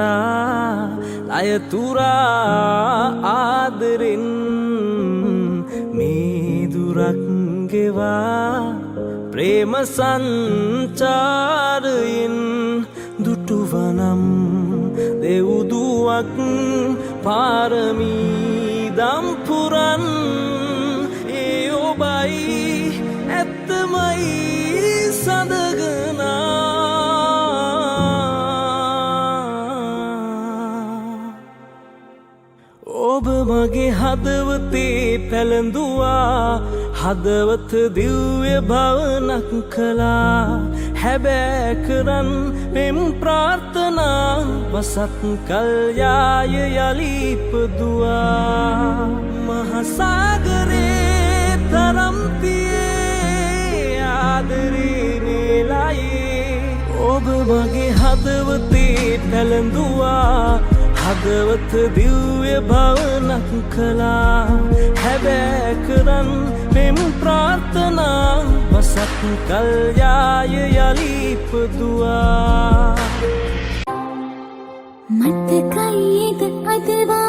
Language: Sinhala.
කරා ලයතුරා ආදරෙන් මේ දුරක් ගෙවා ප්‍රේම සංචාරයෙන් දුටුවනම් දෙව්දුවක් පාරමී දම්පුරන් ඒ ඔබයි ඇත්තමයි සඳගනා ඔබ මගේ හදවතේ පැළඳුවා හදවත දිව්‍ය භවනක් කළා හැබෑ කරන් පෙම් ප්‍රාර්ථනා වසත් කල්යාය යලිපදුවා මහසාගරේ තරම්තියේ ආදරේ නේලයේ ඔබ මගේ හදවතේ පැළඳුවා හදවත දිව්‍ය භවනක් කළා හැබෑ කරන් පෙම් ප්‍රාර්ථනා වසත් කල්යාය යලිපදුවා මතකයිද අදවා